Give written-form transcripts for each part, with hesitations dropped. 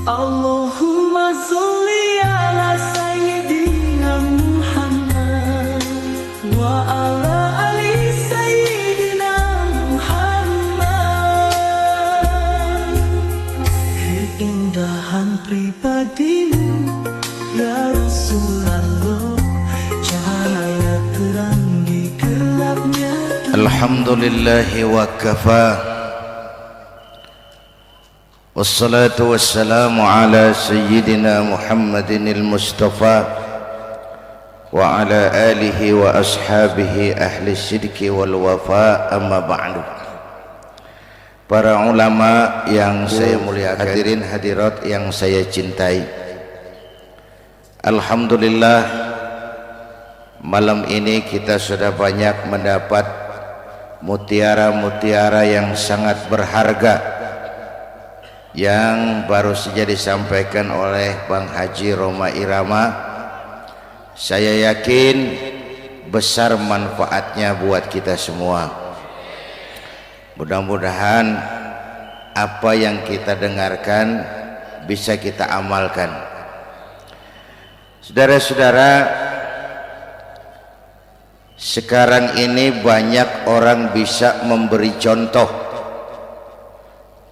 Allahumma sholli ala sayyidina Muhammad wa ala ali sayyidina Muhammad. Keindahan pribadimu ya Rasulullah, cahaya terang di gelapnya. Alhamdulillahi wa kafa. Wassalatu wassalamu ala sayyidina Muhammadin al-Mustafa wa ala alihi wa ashabihi ahli sidki wal wafa, amma ba'du. Para ulama yang saya muliakan, hadirin hadirat yang saya cintai, alhamdulillah malam ini kita sudah banyak mendapat mutiara-mutiara yang sangat berharga yang baru saja disampaikan oleh Bang Haji Roma Irama. Saya yakin besar manfaatnya buat kita semua. Mudah-mudahan apa yang kita dengarkan bisa kita amalkan. Saudara-saudara, sekarang ini banyak orang bisa memberi contoh,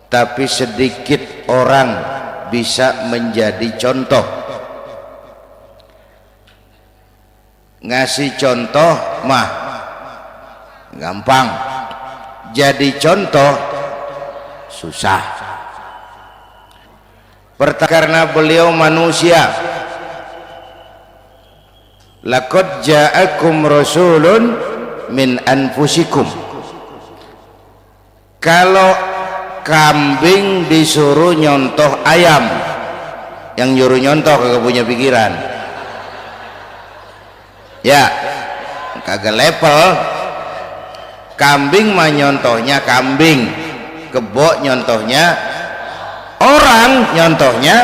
tapi sedikit orang bisa menjadi contoh. Ngasih contoh mah gampang, jadi contoh susah. Karena beliau manusia. Laqad ja'akum rasulun min anfusikum. Kalau kambing disuruh nyontoh ayam, yang nyuruh nyontoh kagak punya pikiran, ya kagak level. Kambing mah nyontohnya kambing, kebo nyontohnya orang, nyontohnya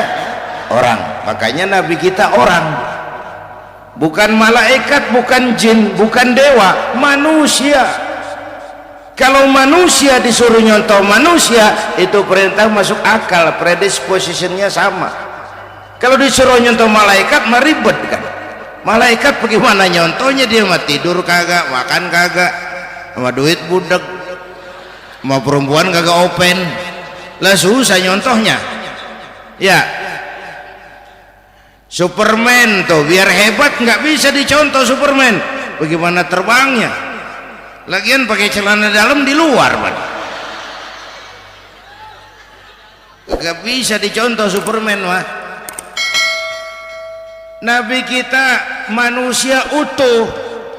orang. Makanya nabi kita orang, bukan malaikat, bukan jin, bukan dewa, manusia. Kalau manusia disuruh nyontoh manusia, itu perintah masuk akal, predispositionnya sama. Kalau disuruh nyontoh malaikat mah ribet kan. Malaikat bagaimana nyontohnya, dia mah tidur kagak, makan kagak, sama duit budek, sama perempuan kagak open, lah susah nyontohnya. Ya, Superman tuh biar hebat nggak bisa dicontoh Superman, bagaimana terbangnya. Lagian pakai celana dalam di luar, man. Gak bisa dicontoh Superman mah. Nabi kita manusia utuh,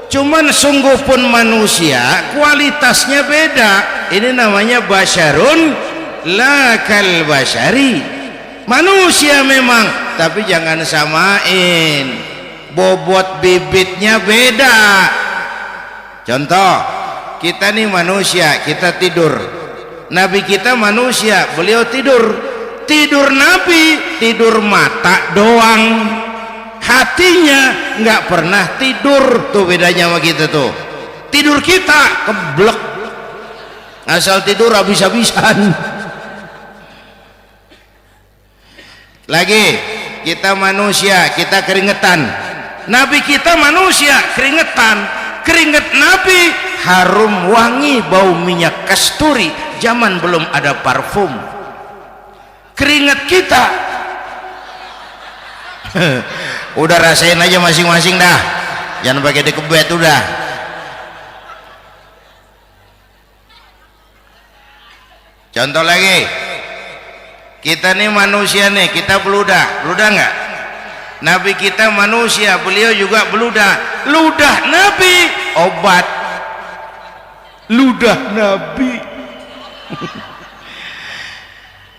cuman sungguh pun manusia, kualitasnya beda. Ini namanya basyarun la kal basyari. Manusia memang, tapi jangan samain, bobot bibitnya beda. Contoh, kita nih manusia, kita tidur. Nabi kita manusia, beliau tidur. Tidur Nabi, tidur mata doang, hatinya nggak pernah tidur. Tuh bedanya sama kita tuh. Tidur kita keblek, asal tidur habis-habisan. Lagi, kita manusia, kita keringetan. Nabi kita manusia, keringetan. Keringat Nabi harum wangi, bau minyak kasturi, zaman belum ada parfum. Keringat kita udah rasain aja masing-masing dah, jangan pakai dikebet udah. Contoh lagi, kita nih manusia nih, kita beludah nggak? Nabi kita manusia, beliau juga beludah. Ludah Nabi obat, ludah Nabi.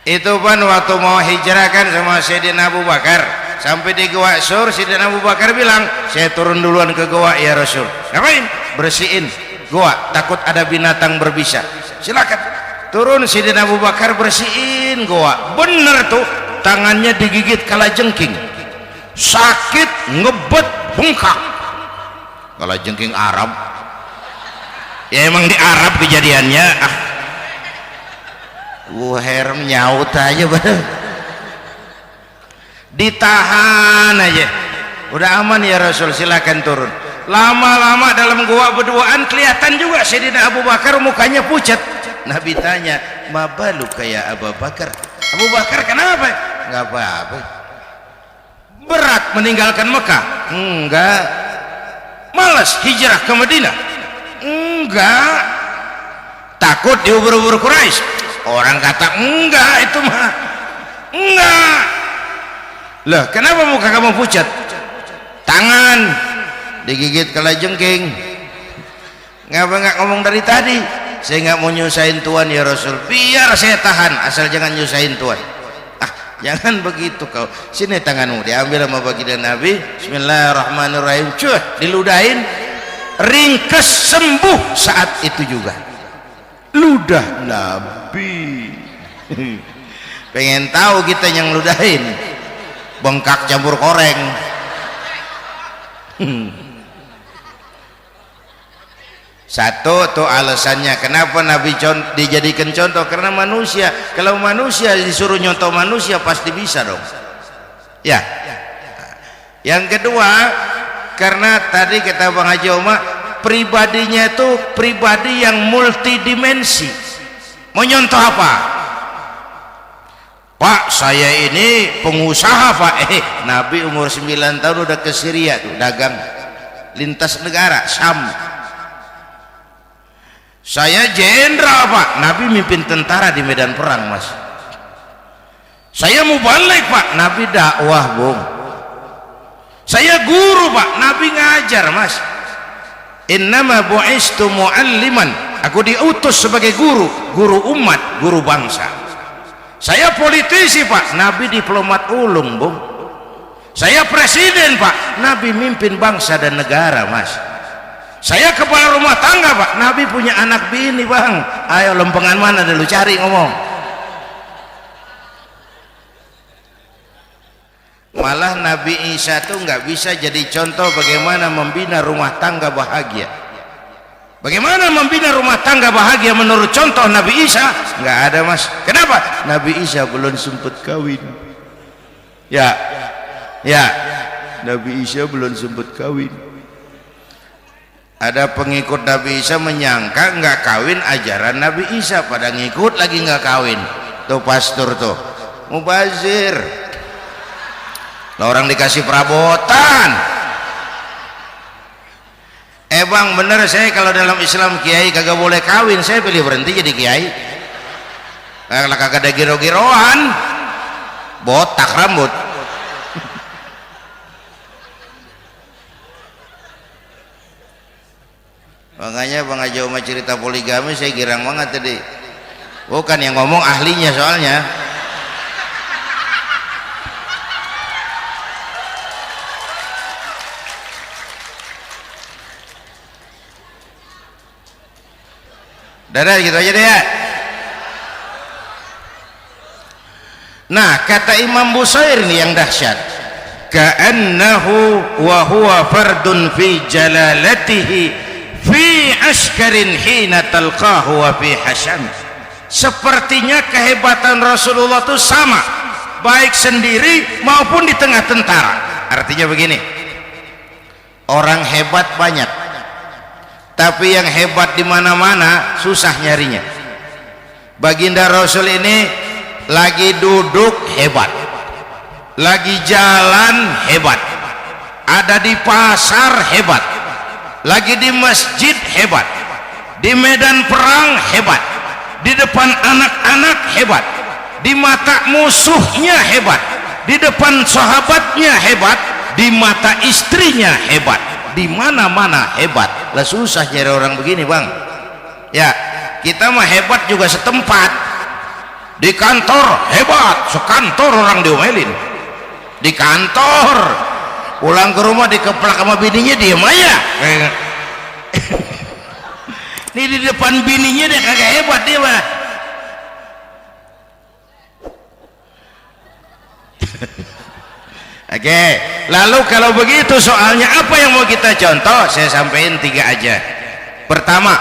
Itu kan waktu mau hijrah kan sama Sayyidina Abu Bakar, sampai di Gua Sur, Sayyidina Abu Bakar bilang, saya turun duluan ke gua ya Rasul. Ngapain? Bersihin gua, takut ada binatang berbisa. Silakan turun. Sayyidina Abu Bakar bersihin gua, bener tuh, tangannya digigit kalajengking, sakit, ngebet, bengkak. Kalajengking Arab ya, emang di Arab kejadiannya. Herem nyaut aja. ditahan aja, udah aman ya Rasul, silakan turun. Lama-lama dalam gua berduaan kelihatan juga Sayyidina Abu Bakar mukanya pucat. Nabi tanya, ma baluka ya Abu Bakar? Abu Bakar kenapa? Enggak apa-apa. Berat meninggalkan Mekah? Enggak. Malas hijrah ke Madinah? Enggak. Takut diubur-ubur Quraisy? Orang kata enggak, itu mah enggak. Lah kenapa muka kamu pucat? Tangan digigit kalajengking. Ngapa nggak ngomong dari tadi? Saya nggak mau nyusahin Tuhan ya Rasul. Biar saya tahan, asal jangan nyusahin Tuhan. Ah, jangan begitu kau. Sini tanganmu, diambil sama baginda Nabi. Bismillahirrahmanirrahim. Cuh, diludahin, ringkes, sembuh saat itu juga. Ludah Nabi. Pengen tahu kita yang ludahin, bengkak campur koreng. Satu tuh alasannya kenapa Nabi dijadikan contoh, karena manusia, kalau manusia disuruh nyontoh manusia pasti bisa dong ya. Yang kedua, karena tadi kata Bang Haji Omar, pribadinya itu pribadi yang multidimensi. Mau nyontoh apa? Pak, saya ini pengusaha Pak. Nabi umur 9 tahun udah ke Syria tuh, dagang lintas negara, Syam. Saya jenderal Pak. Nabi mimpin tentara di medan perang Mas. Saya mubalik Pak. Nabi dakwah Bung. Saya guru Pak. Nabi ngajar Mas. Innama bu'istu mu'alliman. Aku diutus sebagai guru, guru umat, guru bangsa. Saya politisi Pak. Nabi diplomat ulung Bung. Saya presiden Pak. Nabi mimpin bangsa dan negara Mas. Saya kepala rumah tangga Pak. Nabi punya anak bini Bang. Ayo lempengan mana dulu, cari ngomong. Malah Nabi Isa tuh nggak bisa jadi contoh bagaimana membina rumah tangga bahagia. Bagaimana membina rumah tangga bahagia menurut contoh Nabi Isa? Nggak ada Mas. Kenapa? Nabi Isa belum sempat kawin. Ya, Nabi Isa belum sempat kawin. Ada pengikut Nabi Isa menyangka nggak kawin ajaran Nabi Isa, pada ngikut lagi nggak kawin. Tuh pastor tuh mubazir. Lah orang dikasih perabotan. Bang bener, saya kalau dalam Islam kiai kagak boleh kawin, saya pilih berhenti jadi kiai. Kalau kagak ada giro-giroan, botak rambut. Makanya Bang Haji Omar cerita poligami saya girang banget tadi. Bukan yang ngomong ahlinya soalnya. Dadah gitu aja deh ya. Nah kata Imam Busair nih yang dahsyat, ka'annahu wa huwa fardun fi jalalatihi fi askarin hina talqahu wa fi hasham. Sepertinya kehebatan Rasulullah itu sama baik sendiri maupun di tengah tentara. Artinya begini, orang hebat banyak, tapi yang hebat di mana-mana susah nyarinya. Baginda Rasul ini lagi duduk hebat, lagi jalan hebat, ada di pasar hebat, lagi di masjid hebat, di medan perang hebat, di depan anak-anak hebat, di mata musuhnya hebat, di depan sahabatnya hebat, di mata istrinya hebat, di mana-mana hebat. Lah susah cari orang begini Bang ya. Kita mah hebat juga setempat. Di kantor hebat, sekantor orang diomelin. Di kantor, pulang ke rumah dikeplak sama bininya diem aja. Ini di depan bininya dia kagak hebat dia mah. Oke, lalu kalau begitu soalnya apa yang mau kita contoh? Saya sampaikan 3 aja. Pertama,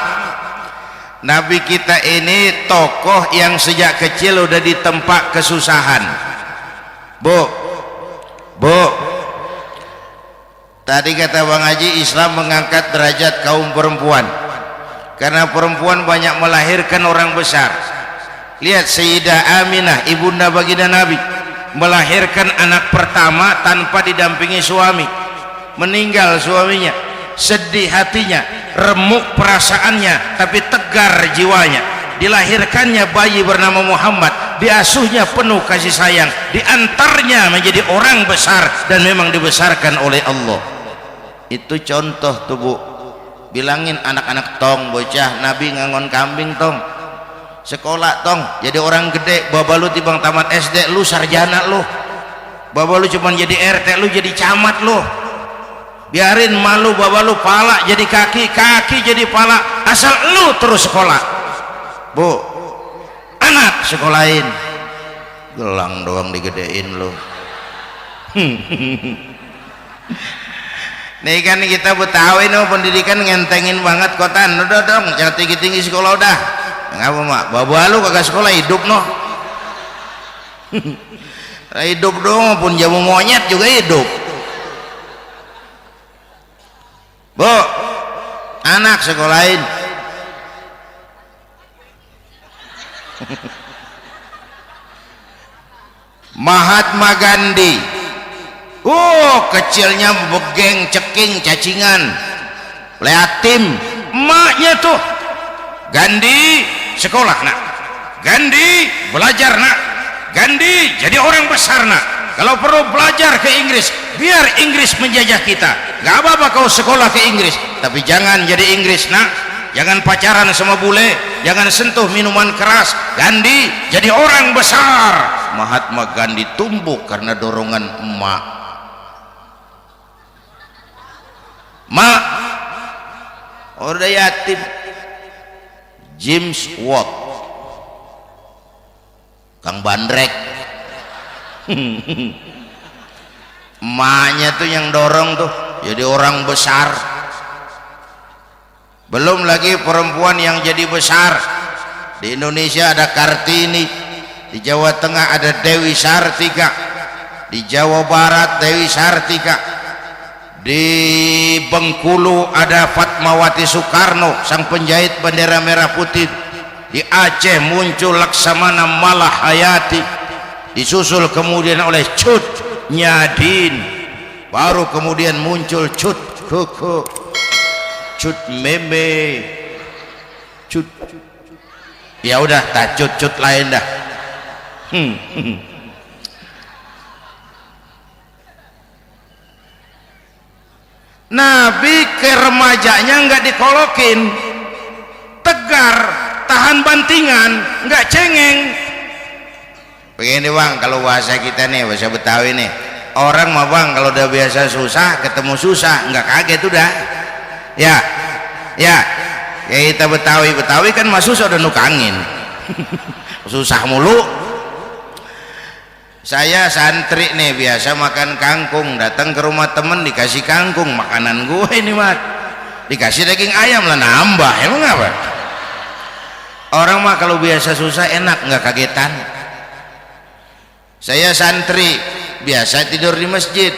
Nabi kita ini tokoh yang sejak kecil udah ditempa kesusahan. Bu, Bu, tadi kata Bang Haji, Islam mengangkat derajat kaum perempuan karena perempuan banyak melahirkan orang besar. Lihat Sayyidah Aminah, ibunda baginda Nabi, melahirkan anak pertama tanpa didampingi suami. Meninggal suaminya, sedih hatinya, remuk perasaannya, tapi tegar jiwanya. Dilahirkannya bayi bernama Muhammad, diasuhnya penuh kasih sayang, diantarnya menjadi orang besar dan memang dibesarkan oleh Allah. Itu contoh tuh Bu. Bilangin anak-anak tong, bocah Nabi ngangon kambing tong, sekolah tong, jadi orang gede. Baba lu tibang tamat SD lu sarjana lu, baba lu cuman jadi RT lu jadi camat lu. Biarin malu, baba lu pala jadi kaki, kaki jadi pala, asal lu terus sekolah. Bu, anak sekolahin, gelang doang digedein lu. Nih kan kita Betawi no, pendidikan ngentengin banget kotan. Udah dong, jangan tinggi-tinggi sekolah udah. Ngapa mak? Baba lu kagak sekolah hidup no. Hidup dong, pun jamu monyet juga hidup. Bu, anak sekolahin. Mahatma Gandhi, kecilnya begeng, ceking, cacingan, leatim. Emaknya tuh, Gandhi sekolah nak, Gandhi belajar nak, Gandhi jadi orang besar nak. Kalau perlu belajar ke Inggris, biar Inggris menjajah kita. Gak apa-apa kau sekolah ke Inggris, tapi jangan jadi Inggris nak. Jangan pacaran sama bule, jangan sentuh minuman keras. Gandhi jadi orang besar. Mahatma Gandhi tumbuh karena dorongan emak. Mak udah yatim. James Watt, Kang Bandrek. Emaknya tuh yang dorong tuh jadi orang besar. Belum lagi perempuan yang jadi besar. Di Indonesia ada Kartini, di Jawa Tengah ada Dewi Sartika, di Jawa Barat Dewi Sartika, di Bengkulu ada Fatmawati Soekarno, sang penjahit bendera merah putih. Di Aceh muncul Laksamana Malahayati, disusul kemudian oleh Cut Nyadin, baru kemudian muncul Cut Koko, Cut Meme, Cut, ya udah tak cut lain dah. Nabi ke remajanya nggak dikolokin, tegar, tahan bantingan, nggak cengeng. Begini bang, kalau bahasa kita nih, bahasa Betawi nih, orang mah bang kalau udah biasa susah ketemu susah nggak kaget udah. Ya kita Betawi kan masuk sudah nukangin. Susah mulu. Saya santri nih biasa makan kangkung, datang ke rumah temen dikasih kangkung, makanan gue ini mah dikasih daging ayam lah nambah. Emang apa? Orang mah kalau biasa susah enak, nggak kagetan. Saya santri biasa tidur di masjid,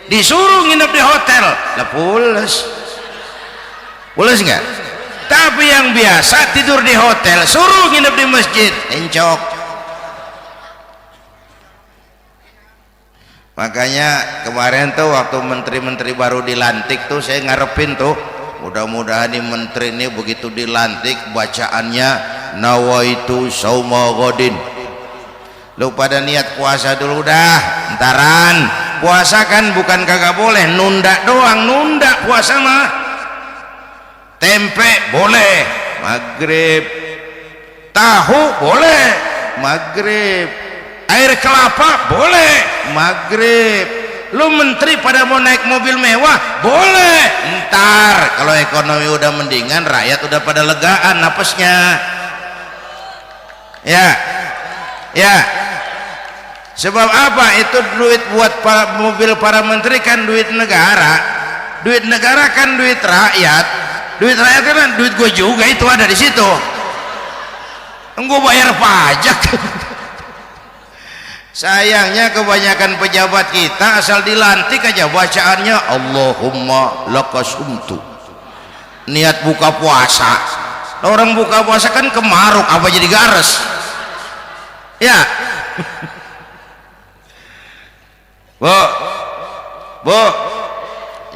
disuruh nginep di hotel lah pules nggak? Tapi yang biasa tidur di hotel suruh nginep di masjid encok. Makanya kemarin tuh waktu menteri-menteri baru dilantik tuh saya ngarepin tuh, mudah-mudahan nih menteri ini begitu dilantik bacaannya nawaitu sauma godin. Lu pada niat puasa dulu dah, entaran. Puasa kan bukan kagak boleh, nunda doang, nunda puasa mah. Tempe boleh maghrib, tahu boleh maghrib, air kelapa boleh maghrib. Lu menteri pada mau naik mobil mewah boleh, ntar kalau ekonomi udah mendingan, rakyat udah pada legaan napasnya. Ya sebab apa? Itu duit buat mobil para menteri kan duit negara. Duit negara kan duit rakyat. Duit rakyat kan duit gue juga, itu ada di situ. Gue bayar pajak. Sayangnya kebanyakan pejabat kita asal dilantik aja bacaannya Allahumma lakasumtu, niat buka puasa. Orang buka puasa kan kemaruk, apa jadi gares ya. Bu,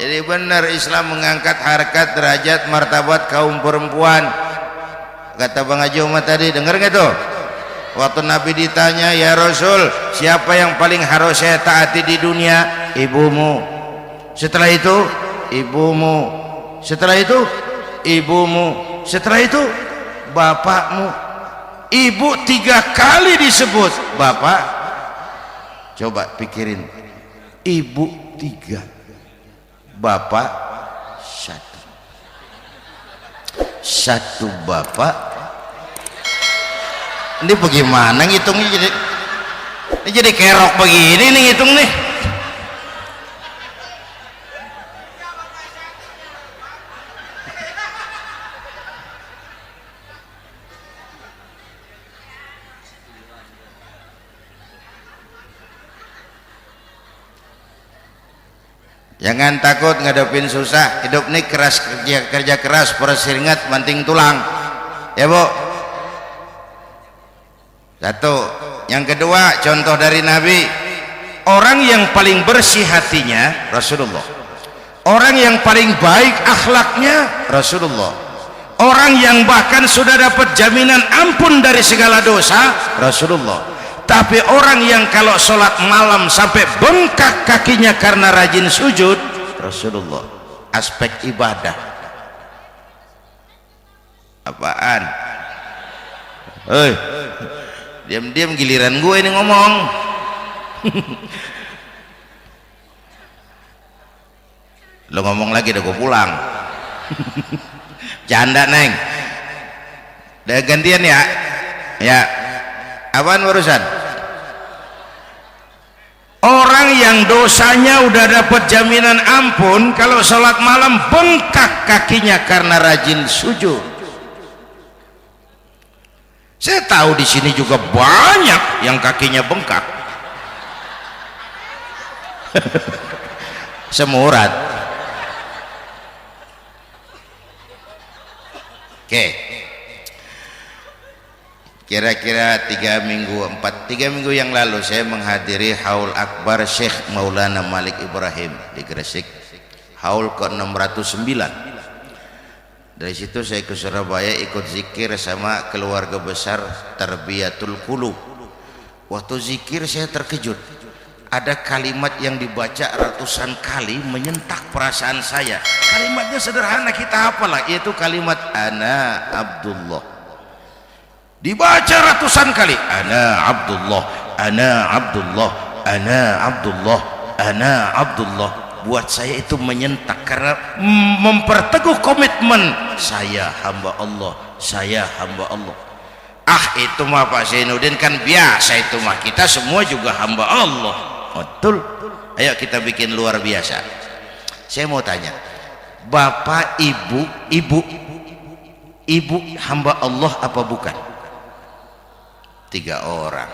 jadi benar Islam mengangkat harkat, derajat, martabat kaum perempuan. Kata Bang Haji Umar tadi, dengar nggak tuh? Waktu Nabi ditanya, ya Rasul, siapa yang paling harus saya taati di dunia? Ibumu. Setelah itu, ibumu. Setelah itu, ibumu. Setelah itu, bapakmu. Ibu 3 kali disebut, bapak. Coba pikirin, ibu 3, bapak 1. 1 bapak. Ini bagaimana ngitungnya, jadi kerok begini nih ngitung nih. Jangan takut ngadepin susah, hidup nih keras, kerja keras, perseringat banting tulang ya Bu. Satu. Yang kedua, contoh dari Nabi, orang yang paling bersih hatinya Rasulullah, orang yang paling baik akhlaknya Rasulullah, orang yang bahkan sudah dapat jaminan ampun dari segala dosa Rasulullah. Tapi orang yang kalau sholat malam sampai bengkak kakinya karena rajin sujud Rasulullah. Aspek ibadah apaan? Hei, diam-diam giliran gue ini ngomong. Lo ngomong lagi udah gue pulang. Canda neng, udah gantian ya. Ya, apaan urusan? Orang yang dosanya udah dapat jaminan ampun, kalau sholat malam bengkak kakinya karena rajin sujud. Saya tahu di sini juga banyak yang kakinya bengkak. Semurat. Oke. Kira-kira 3 minggu yang lalu saya menghadiri haul akbar Syekh Maulana Malik Ibrahim di Gresik, haul ke-609. Dari situ saya ke Surabaya ikut zikir sama keluarga besar Tarbiyatul Qulub. Waktu zikir saya terkejut, ada kalimat yang dibaca ratusan kali menyentak perasaan saya. Kalimatnya sederhana, kita hafalah, yaitu kalimat ana Abdullah. Dibaca ratusan kali, ana Abdullah, ana Abdullah, ana Abdullah, ana Abdullah. Buat saya itu menyentak karena memperteguh komitmen, saya hamba Allah, saya hamba Allah. Ah, itu mah Pak Zainuddin kan biasa, itu mah kita semua juga hamba Allah. Betul. Ayo kita bikin luar biasa. Saya mau tanya, Bapak, Ibu hamba Allah apa bukan? 3 orang.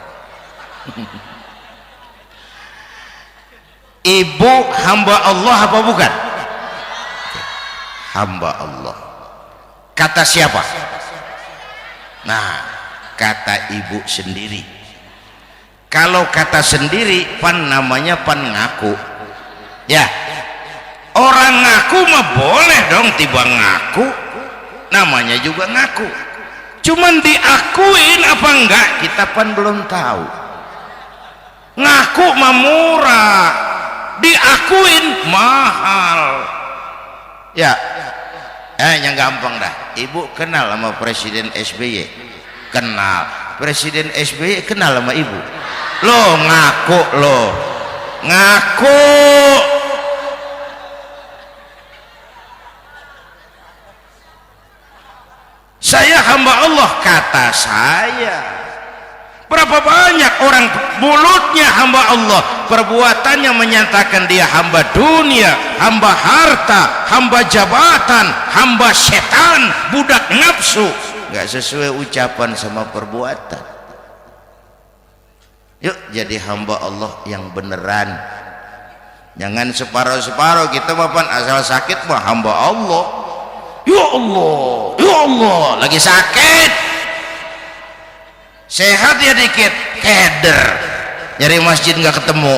Ibu hamba Allah apa bukan? Hamba Allah. Kata siapa? Nah, kata ibu sendiri. Kalau kata sendiri, pan namanya pan ngaku. Ya, orang ngaku mah boleh dong, tiba ngaku, namanya juga ngaku. Cuman diakuin apa enggak kita pan belum tahu. Ngaku mah murah, diakuin mahal. Ya, yang gampang dah. Ibu kenal sama Presiden SBY? Kenal. Presiden SBY kenal sama ibu? Lo ngaku, lo ngaku. Saya hamba Allah, kata saya. Berapa banyak orang mulutnya hamba Allah, perbuatannya menyatakan dia hamba dunia, hamba harta, hamba jabatan, hamba setan, budak nafsu. Nggak sesuai ucapan sama perbuatan. Yuk jadi hamba Allah yang beneran, jangan separuh-separuh. Kita bapak asal sakit mah hamba Allah. Ya Allah, ya Allah, lagi sakit, sehat ya dikit keder, nyari masjid nggak ketemu.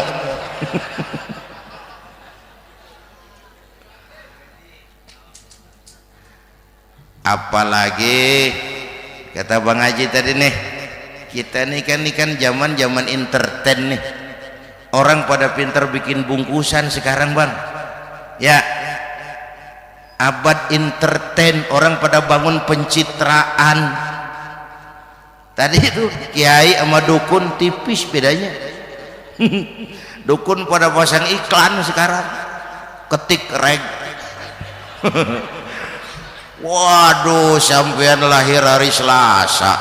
Apalagi kata Bang Haji tadi nih, kita nih kan zaman entertain nih, orang pada pinter bikin bungkusan sekarang bang ya, abad entertain, orang pada bangun pencitraan. Tadi itu kiai sama dukun tipis bedanya. Dukun pada pasang iklan sekarang, ketik reg. Waduh, sampean lahir hari Selasa,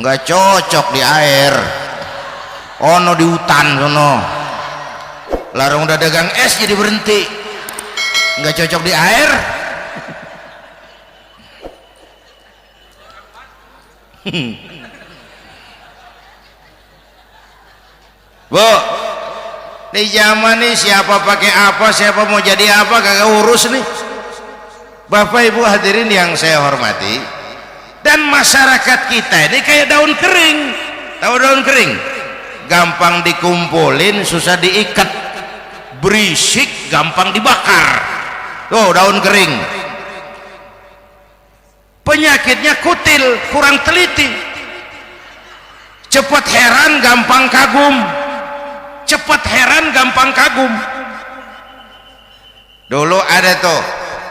nggak cocok di air, ono di hutan sono, larang udah dagang es jadi berhenti, nggak cocok di air. Bu, di zaman nih siapa pakai apa, siapa mau jadi apa kagak urus nih. Bapak Ibu hadirin yang saya hormati, dan masyarakat kita ini kayak daun kering. Tahu daun kering? Gampang dikumpulin, susah diikat, berisik, gampang dibakar. Tuh daun kering. Penyakitnya kutil, kurang teliti, cepat heran, gampang kagum. Cepat heran, gampang kagum. Dulu ada tuh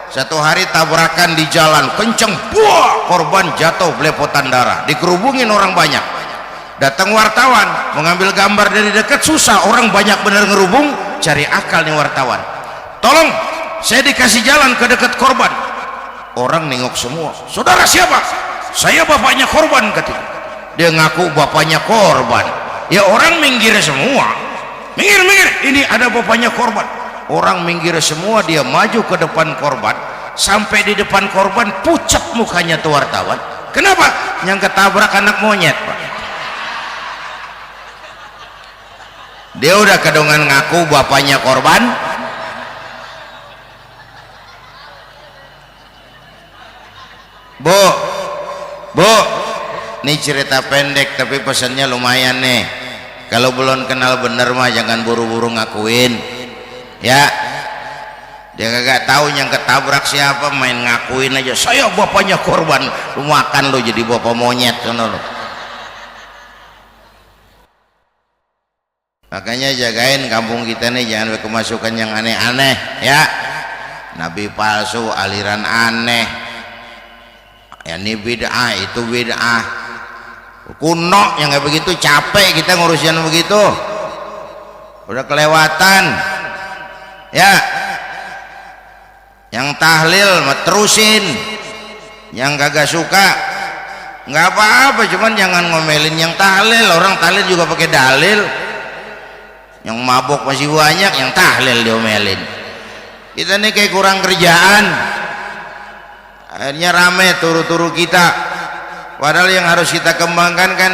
satu hari tabrakan di jalan kenceng, buah, korban jatuh belepotan darah, dikerubungin orang banyak. Datang wartawan mengambil gambar dari dekat, susah, orang banyak bener ngerubung. Cari akal nih wartawan, tolong saya dikasih jalan ke dekat korban. Orang nengok semua, saudara siapa? Saya bapaknya korban katanya. Dia ngaku bapaknya korban. Ya orang minggir semua, minggir, ini ada bapaknya korban. Orang minggir semua, dia maju ke depan korban. Sampai di depan korban pucat mukanya tuh wartawan. Kenapa? Yang ketabrak anak monyet pak. Dia udah kedongan ngaku bapaknya korban. Bu, ini cerita pendek tapi pesannya lumayan nih. Kalau belum kenal bener mah jangan buru-buru ngakuin. Ya, dia kagak tahu yang ketabrak siapa, main ngakuin aja saya bapaknya korban. Lu makan lu jadi bapak monyet sono lu. Makanya jagain kampung kita nih, jangan kemasukan yang aneh-aneh ya. Nabi palsu, aliran aneh, ya ini bid'ah, itu bid'ah kuno yang kayak begitu. Capek kita ngurusin begitu, udah kelewatan ya. Yang tahlil terusin, yang kagak suka nggak apa-apa, cuman jangan ngomelin yang tahlil. Orang tahlil juga pakai dalil. Yang mabok masih banyak, yang tahlil diomelin. Kita nih kayak kurang kerjaan, akhirnya rame turu-turu kita. Padahal yang harus kita kembangkan kan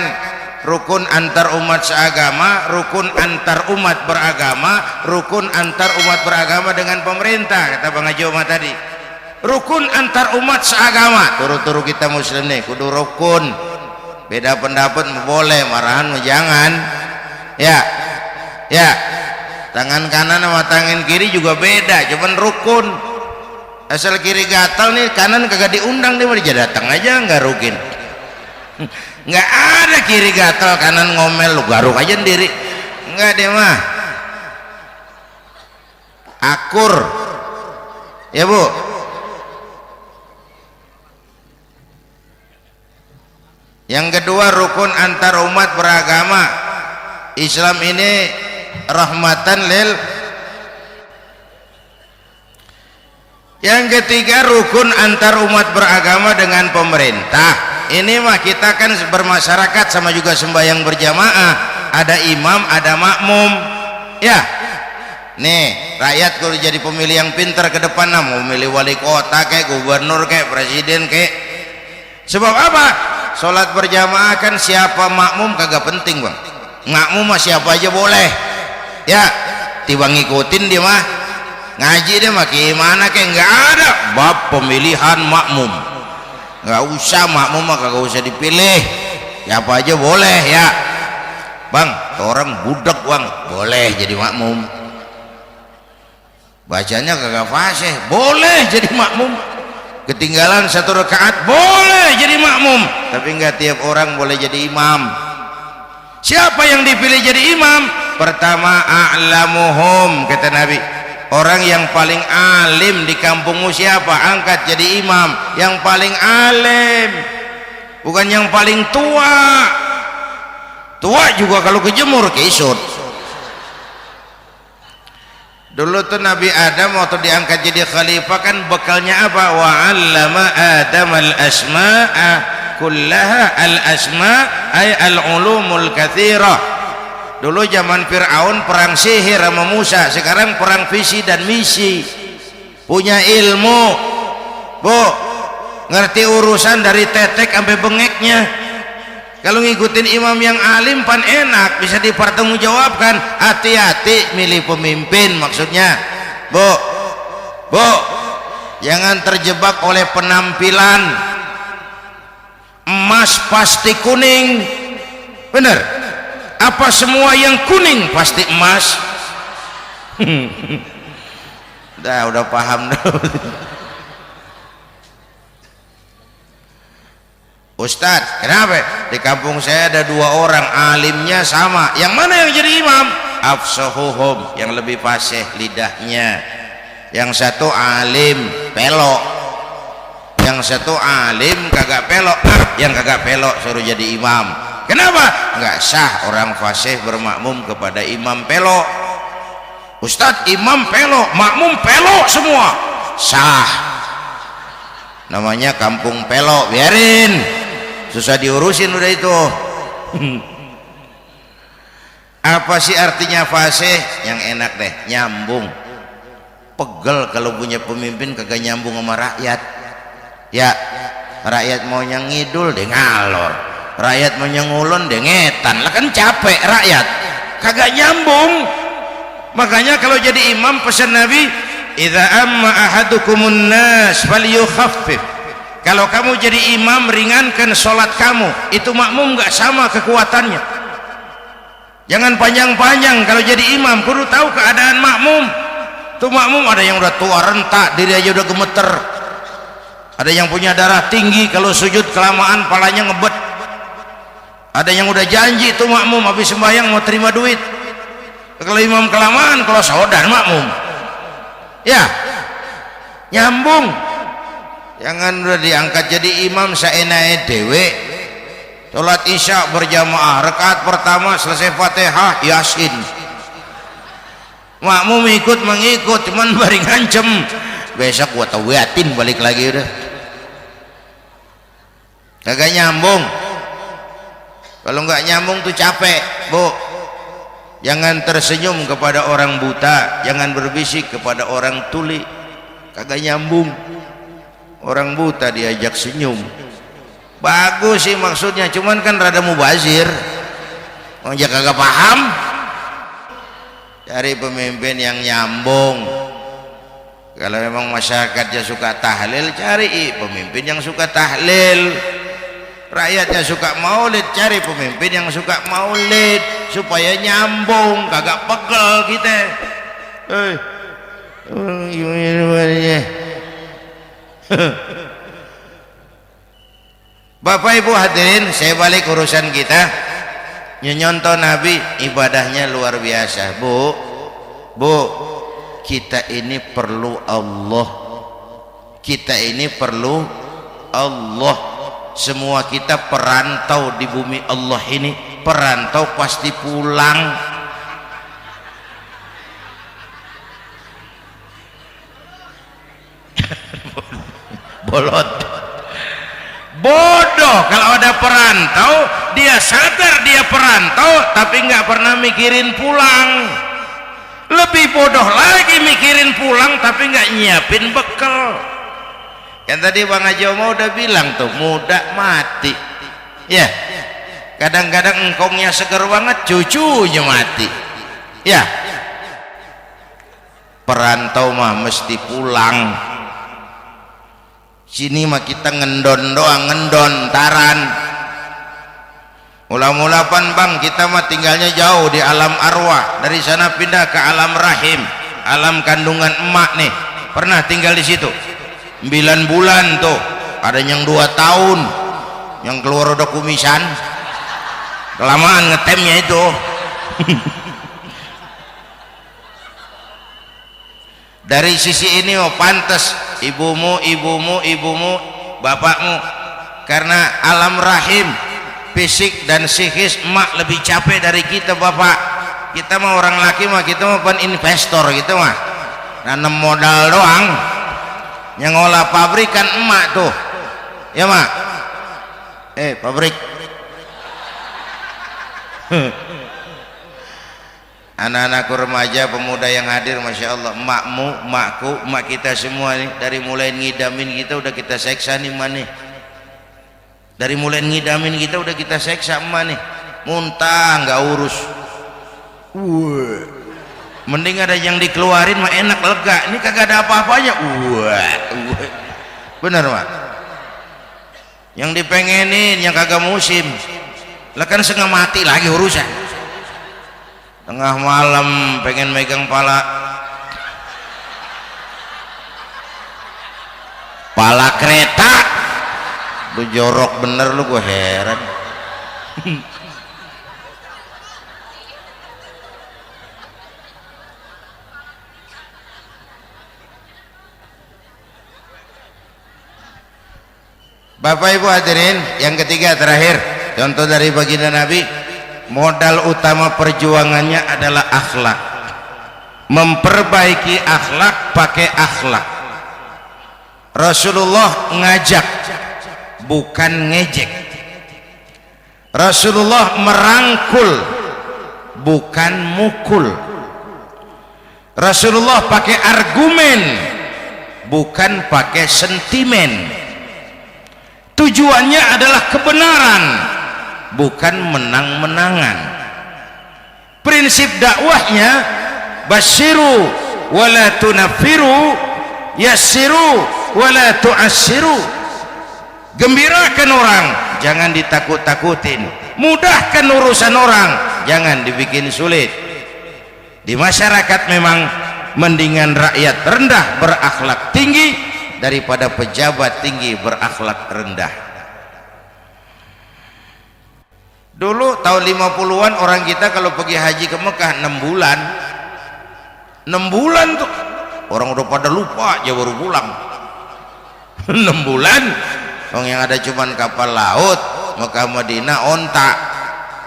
rukun antar umat seagama, rukun antar umat beragama, rukun antar umat beragama dengan pemerintah. Kata Bang Haji Omar tadi, rukun antar umat seagama. Turu-turu kita muslim nih kudu rukun. Beda pendapat boleh, marahan jangan ya. Ya, tangan kanan sama tangan kiri juga beda, cuman rukun. Asal kiri gatal nih, kanan kagak diundang, dia mau datang aja nggak rukin. Nggak ada kiri gatal kanan ngomel, lu garuk aja sendiri. Nggak, dia mah akur ya bu. Yang kedua rukun antar umat beragama. Islam ini rahmatan lil. Yang ketiga rukun antar umat beragama dengan pemerintah. Ini mah kita kan bermasyarakat sama juga sembahyang berjamaah, ada imam ada makmum ya. Nih rakyat kalau jadi pemilih yang pintar ke depan, mau memilih wali kota kayak gubernur kayak presiden kayak. Sebab apa? Sholat berjamaah kan siapa makmum kagak penting bang, makmum mah siapa aja boleh ya, tiba ngikutin dia mah ngaji dia mah gimana kayak nggak ada bab pemilihan makmum, nggak usah makmum mah kagak usah dipilih, siapa aja boleh ya bang, orang budak bang boleh jadi makmum, bacanya kagak fasih boleh jadi makmum, ketinggalan 1 rakaat boleh jadi makmum, tapi nggak tiap orang boleh jadi imam. Siapa yang dipilih jadi imam? Pertama a'lamuhum, kata Nabi, orang yang paling alim di kampungmu siapa? Angkat jadi imam yang paling alim, bukan yang paling tua. Tua juga kalau kejemur kisut. Dulu tuh Nabi Adam waktu diangkat jadi khalifah kan bekalnya apa? Wa 'allama Adam al-asma'a kullaha, al-asma' ay al-ulumul katsirah. Dulu zaman Fir'aun perang sihir sama Musa, sekarang perang visi dan misi. Punya ilmu, Bu, ngerti urusan dari tetek sampai bengeknya. Kalau ngikutin imam yang alim pan enak, bisa dipertanggungjawabkan. Hati-hati milih pemimpin, maksudnya Bu, jangan terjebak oleh penampilan. Emas pasti kuning, bener? Apa semua yang kuning pasti emas? Udah paham dong. Ustadz, kenapa? Di kampung saya ada 2 orang alimnya sama, yang mana yang jadi imam? Afsahuhum, yang lebih fasih lidahnya. Yang satu alim pelok, yang satu alim kagak pelok. Yang kagak pelok suruh jadi imam. Kenapa? Nggak sah orang fasih bermakmum kepada imam pelok. Ustadz, imam pelok, makmum pelok semua. Sah, namanya kampung pelok, biarin, susah diurusin udah itu. Apa sih artinya fasih? Yang enak deh, nyambung. Pegel kalau punya pemimpin kagak nyambung sama rakyat ya. Rakyat mau yang ngidul dia ngalor, rakyat mau yang ngulon dia ngetan, lah kan capek rakyat, kagak nyambung. Makanya kalau jadi imam pesan Nabi, idza amma ahadukumun nas falyukhaffif, kalau kamu jadi imam ringankan sholat kamu. Itu makmum nggak sama kekuatannya, jangan panjang-panjang. Kalau jadi imam kudu tahu keadaan makmum. Tuh makmum ada yang udah tua rentak, diri aja udah gemeter, ada yang punya darah tinggi, kalau sujud kelamaan palanya ngebet, ada yang udah janji itu makmum habis sembahyang mau terima duit. Kalau imam kelamaan kalau saudara makmum ya nyambung. Jangan udah diangkat jadi imam saenake dhewe, sholat isya berjamaah rakaat pertama selesai Fatihah Yasin, makmum ikut mengikut cuman bari ngancem, besok gua tawiatin balik lagi udah. Kagak nyambung. Kalau nggak nyambung tuh capek, Bu. Jangan tersenyum kepada orang buta, jangan berbisik kepada orang tuli, kagak nyambung. Orang buta diajak senyum, bagus sih maksudnya, cuman kan rada mubazir, orang kagak paham. Cari pemimpin yang nyambung. Kalau memang masyarakatnya suka tahlil, cari pemimpin yang suka tahlil. Rakyatnya suka maulid, cari pemimpin yang suka maulid, supaya nyambung, kagak pegel kita. Bapak Ibu hadirin, saya balik urusan kita. Nyontoh Nabi ibadahnya luar biasa. Bu, kita ini perlu Allah, kita ini perlu Allah. Semua kita perantau di bumi Allah ini, perantau pasti pulang. Bolot, bodoh kalau ada perantau, dia sadar dia perantau tapi nggak pernah mikirin pulang. Lebih bodoh lagi mikirin pulang tapi nggak nyiapin bekal. Yang tadi Bang Haji Omar udah bilang tuh, muda mati ya, kadang-kadang engkongnya seger banget, cucunya mati. Ya, perantau mah mesti pulang. Sini mah kita ngendon doang, ngendon taran. Mula-mula pan bang, kita mah tinggalnya jauh di alam arwah, dari sana pindah ke alam rahim, alam kandungan emak nih. Pernah tinggal di situ 9 bulan tuh, ada yang 2 tahun, yang keluar udah kumisan, kelamaan ngetemnya itu. Dari sisi ini mau pantas ibumu, bapakmu, karena alam rahim fisik dan psikis emak lebih capek dari kita bapak. Kita mah orang laki mah, kita mah pen investor gitu mah, nanam modal doang. Yang ngolah pabrik kan emak tuh, ya mak. Pabrik. Anak-anakku remaja, pemuda yang hadir, masya Allah, emakmu, emakku, emak kita semua nih, dari mulai ngidamin kita udah kita seksa nih emak nih. Dari mulai ngidamin kita udah kita seksa emak nih, muntah nggak urus. Mending ada yang dikeluarin mah enak, lega. Ini kagak ada apa-apanya. Bener mak. Yang dipengenin yang kagak musim, lah kan setengah mati lagi urusan. Tengah malam pengen megang pala kereta, lu jorok bener lu, gue heran. Bapak Ibu hadirin, yang ketiga terakhir, contoh dari baginda Nabi, modal utama perjuangannya adalah akhlak. Memperbaiki akhlak, pakai akhlak. Rasulullah ngajak, bukan ngejek. Rasulullah merangkul, bukan mukul. Rasulullah pakai argumen, bukan pakai sentimen. Tujuannya adalah kebenaran, bukan menang-menangan. Prinsip dakwahnya basyiru wala tunafiru, yassiru wala tu'assiru. Gembirakan orang, jangan ditakut-takutin. Mudahkan urusan orang, jangan dibikin sulit. Di masyarakat memang mendingan rakyat rendah berakhlak tinggi daripada pejabat tinggi berakhlak rendah. Dulu tahun 50-an orang kita kalau pergi haji ke Mekah 6 bulan. 6 bulan tuh orang udah pada lupa aja baru pulang. 6 bulan orang yang ada cuman kapal laut, Mekah Madinah onta,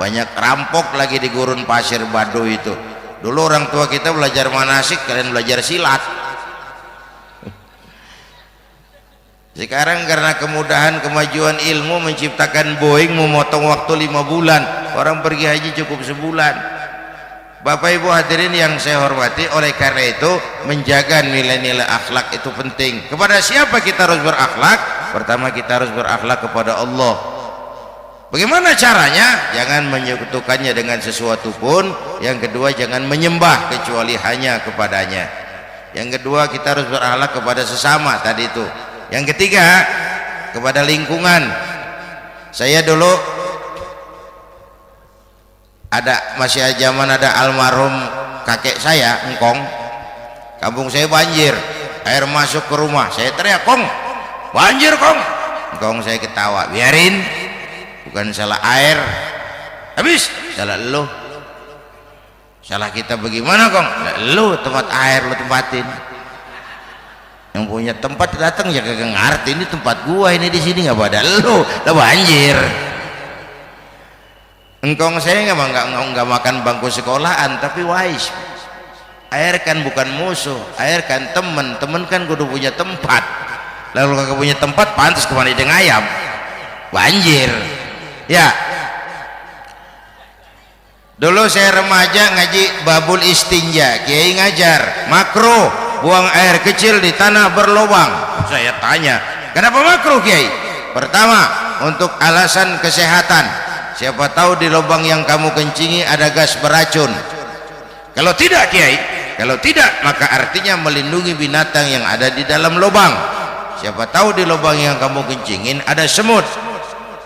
banyak rampok lagi di gurun pasir Baduy itu. Dulu orang tua kita belajar manasik, kalian belajar silat. Sekarang karena kemudahan kemajuan ilmu menciptakan Boeing memotong waktu 5 bulan, orang pergi haji cukup sebulan. Bapak Ibu hadirin yang saya hormati, oleh karena itu menjaga nilai-nilai akhlak itu penting. Kepada siapa kita harus berakhlak? Pertama, kita harus berakhlak kepada Allah. Bagaimana caranya? Jangan menyekutukannya dengan sesuatu pun. Yang kedua, jangan menyembah kecuali hanya kepadanya. Yang kedua, kita harus berakhlak kepada sesama tadi itu. Yang ketiga, kepada lingkungan. Saya dulu masih zaman ada almarhum kakek saya, engkong. Kampung saya banjir, air masuk ke rumah. Saya teriak, "Kong, banjir kong!" Engkong saya ketawa, "Biarin, bukan salah air." Habis, salah lo. Salah kita bagaimana kong? Lo tempat air lo tempatin. Yang punya tempat datang ya kagak ngerti, ini tempat gua, ini di sini nggak pada lo, lah banjir. Engkong saya nggak makan bangku sekolahan, tapi wise. Air kan bukan musuh, air kan temen kan kudu punya tempat. Lalu kagak punya tempat, pantas kemana dengan ayam, banjir. Ya, dulu saya remaja ngaji babul istinja, kiai ngajar makruh buang air kecil di tanah berlubang. Saya tanya, kenapa makruh kiai? Pertama, untuk alasan kesehatan. siapa tahu di lubang yang kamu kencingi ada gas beracun. Kalau tidak Kiai, kalau tidak maka artinya melindungi binatang yang ada di dalam lubang. Siapa tahu di lubang yang kamu kencingin ada semut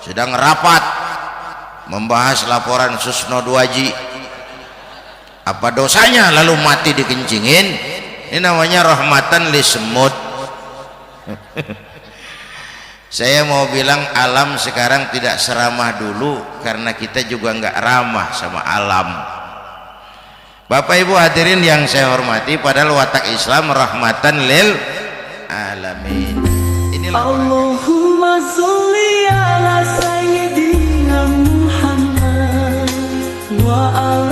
sedang rapat membahas laporan Susno 2Ji. Apa dosanya lalu mati dikencingin? Ini namanya rahmatan li semut. Saya mau bilang alam sekarang tidak seramah dulu karena kita juga nggak ramah sama alam. Bapak Ibu hadirin yang saya hormati, padahal watak Islam rahmatan lil alamin. Inilah Allahumma sholli ala sayyidina Muhammad wa ala